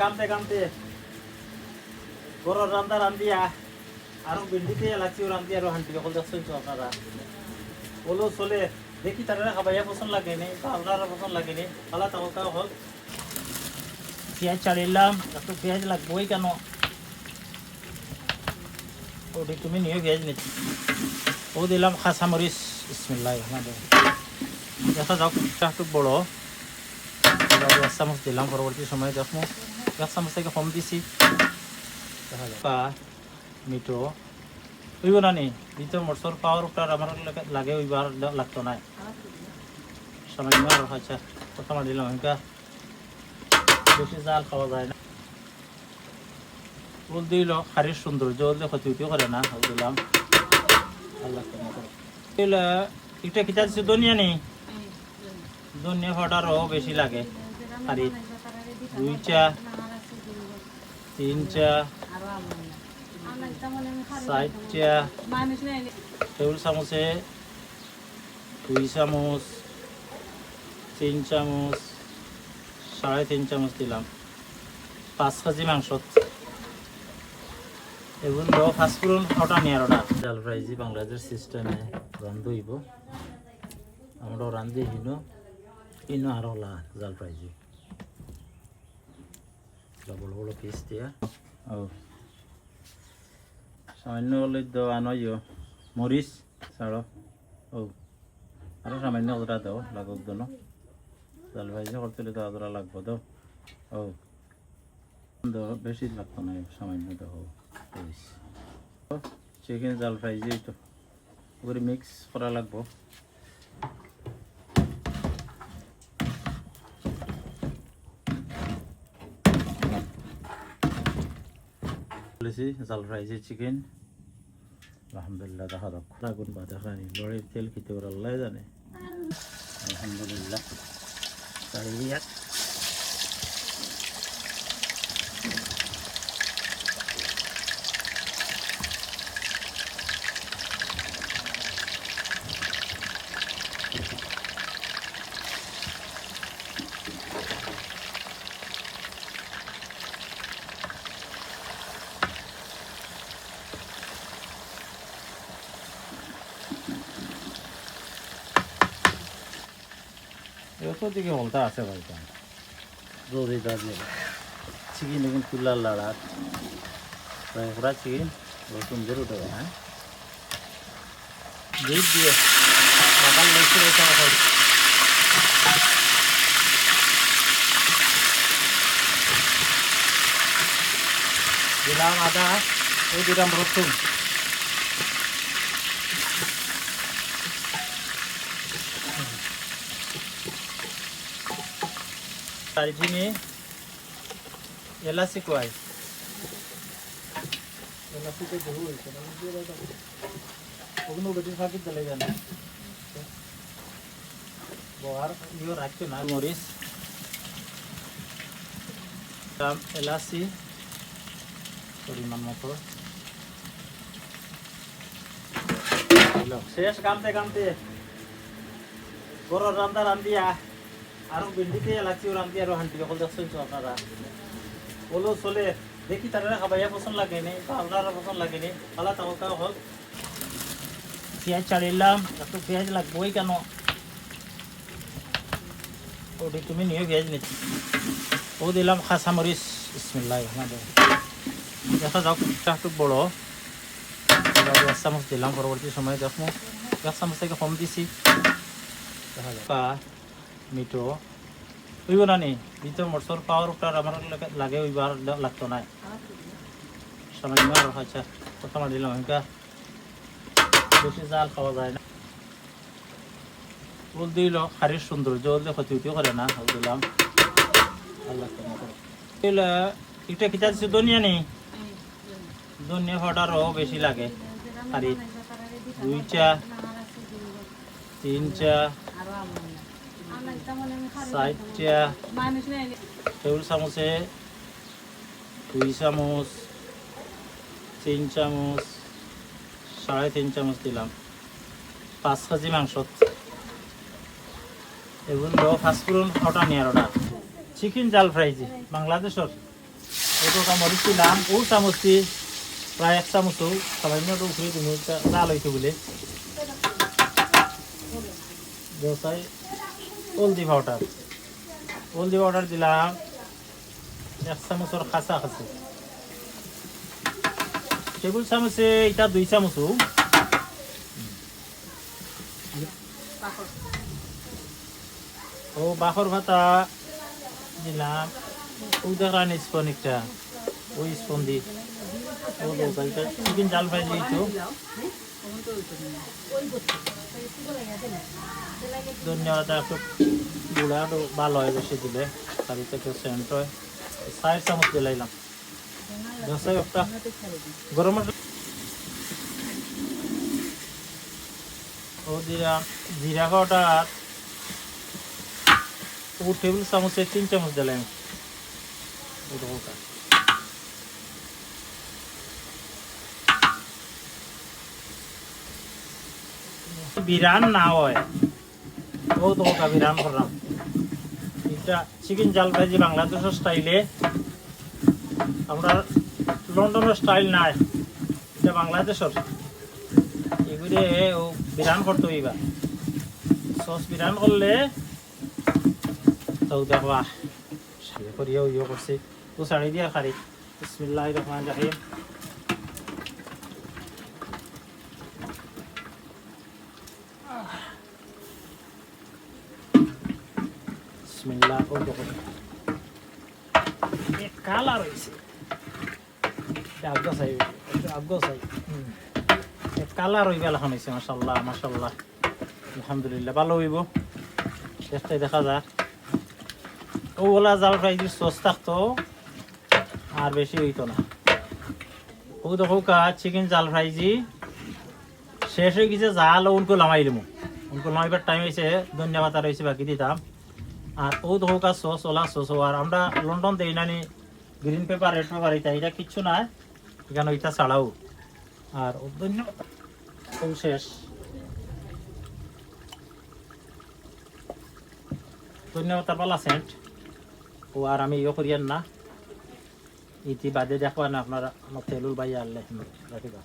কামতে কামতে গরর রান্দা রান্দিয়া আরো বিন্দিতে লাগছি রান্দি আরো হান্টি সকল দেখছেন তো আপনারা বলো চলে দেখি তারা খাবাইয়া পছন্দ লাগে নি বা আপনারা পছন্দ লাগে নি পালা তাওকা হল পেঁয়াজ চালিলাম একটু পেঁয়াজ লাগবেই কেন ওটি তুমি নিয়ে পেঁয়াজ নিচ্ছি ও দিলাম কাঁচামরিচ বিসমিল্লাহ দেখা যাক একটু বড় 1 চামচ দিলাম পরবর্তী সময় দেখো 1 চামচ থেকে কম দিছি দেখা যাক মিঠো ওইব না নি ভিতর মরসর পাওয়ারটা আমার লাগে ওইবার লাগতো না সামান্য আচ্ছা প্রথমে দিলাম এটা বেশি জাল খাওয়া যায় না ফুল দিল খারির সৌন্দর্য ক্ষতি করে না দিলাম আল্লাহ এটা কিতা দিচ্ছে ধনিয়া নেই ধনিয়া পাউডারও বেশি লাগে আর 2 চা 3 চা 4 চা টেবিল চামচে 2 চামচ 3 চামচ 3.5 চামচ দিলাম 5 কেজি মাংস এগুলো ফাস্টফুড ওটা নিয়ে ওটা জাল ফ্রাইজি বাংলাদেশ সিস্টেমে রান্ধইব আমরা রান্ধি ইনো আর হলা জাল ফ্রাইজি বড় বড় পিস দিয়া ও সামান্য হলে দেওয়া নয় মরিচ ছাড়ো ও আরো সামান্য ওটা দাও লাগুক দোনো জাল ফ্রাইজি করতে তো আদরা লাগবো দাও ও বেশি লাগতো না সামান্য দাও চিকেন জাল ফ্রাইজি তো ওগুলি মিক্স করা লাগবো জাল ফ্রাইজি চিকেন আলহামদুলিল্লাহ দেখা যাক আগুন বা দেখা নি লড়াই তেল খেতে ওরা আল্লাহ জানে আলহামদুলিল্লাহ এত দিকে হলতা আছে ভাইটা রোদে দাঁড়িয়ে চিকেন এখন তুলার লাড়াত পুরা চিকেন সুন্দর উঠে হ্যাঁ দুধ দিয়ে সকাল লেগছে দিলাম আদা ও দিলাম রসুন দারচিনি এলাচি কয় এলাচিতে বহু হয়েছে ওগুলো বেশি ফাঁকি চলে যায় না বহার ইয়ে রাখছো না মরিচ এলাচি পরিমাণ মতো শেষ কামতে কামতে গরর রান্দা রান্দিয়া আরো বিন্দিতে লাগছি রান্দি আরো হান্টি সকল দেখছেন তো আপনারা বলো চলে দেখি তারা খাবাইয়া পছন্দ লাগে নি বা আপনারা পছন্দ লাগে নি পালা তাওকা হল পেঁয়াজ চালিলাম একটু পেঁয়াজ লাগবেই কেন ওটি তুমি নিয়ে পেঁয়াজ নিচ্ছি ও দিলাম কাঁচামরিচ বিসমিল্লাহ দেখা যাক একটু বড় 1 চামচ দিলাম পরবর্তী সময় দেখো 1 চামচ থেকে কম দিছি দেখা যাক মিঠো ওইব না নি ভিতর মরসর পাওয়ারটা আমার লাগে ওইবার লাগতো না সামান্য আচ্ছা প্রথমে দিলাম এটা বেশি জাল খাওয়া যায় না ফুল দিল খারির সৌন্দর্য ক্ষতি করে না দিলাম আল্লাহ এটা কিতা দিচ্ছে ধনিয়া নেই ধনিয়া পাউডারও বেশি লাগে আর 2 চা 3 চা 4 চা টেবিল চামচে 2 চামচ 3 চামচ 3.5 চামচ দিলাম 5 কেজি মাংস এগুলো ফাস্টফুড ওটা নিয়ে ওটা চিকেন জাল ফ্রাইজি বাংলাদেশের ওটা মরিচ দিলাম ও চামচটি প্রায় 1 চামচও সামান্য উপরে তুমি জাল হয়েছে বলে দোসাই হলদি পাউডার দিলাম 1 চামচের কাছাকাছি টেবিল চামচে এটা 2 চামচও ও বাখর ভাতা দিলাম ও দেখান স্পুন একটা ওই স্পুন দি ও দোকানটা চিকেন জাল ফ্রাই দিয়েছো ধন্যবাদ একটু গুঁড়া একটু ভালো হয় বেশি দিলে বাড়িতে একটু সেন্ট হয় 4 চামচ দিলাইলাম দোসাই একটা গরম ও দিলাম জিরা পাউডার ও টেবিল চামচে 3 চামচ দিলাম বিরান না হয় ও তো বিরান করলাম এটা চিকেন জাল ভাজি বাংলাদেশের স্টাইলে আমরা লন্ডনের স্টাইল নাই এটা বাংলাদেশের এগুলো ও বিরান করতে হইবা সস বিরান করলে তো দেখবা করিয়া ইয়ে করছি তো শাড়ি দিয়া খারি বিসমিল্লাহির রহমানির রহিম বিসমিল্লাহ ও দেখো এক কালার হইছে আব্গো সাই এক কালার হইবা লাগান হইছে মাশাআল্লাহ আলহামদুলিল্লাহ ভালো হইব চেষ্টায় দেখা যাক ওলা জাল ফ্রাই যদি সস থাকতো আর বেশি হইতো না ও দেখো চিকেন জাল ফ্রাই জি শেষ হয়ে গেছে জাল উনকো লামাইলাম উনকো লামাইবার টাইম হয়েছে ধন্যবাদ আর হয়েছে বাকি দিতাম আর ও দেখো সস ওলা সস আর আমরা লন্ডন দেই নানি গ্রিন পেপার রেড পেপার এটা কিচ্ছু না এখানে ওইটা ছাড়াও আর ধন্যবাদ ও শেষ ধন্যবাদ তার পালা সেন্ট ও আর আমি ইয়ে করিয়ান না ইতি বাদে দেখবা না আপনারা আমার তেলুল ভাই আল্লাহ রাখিবা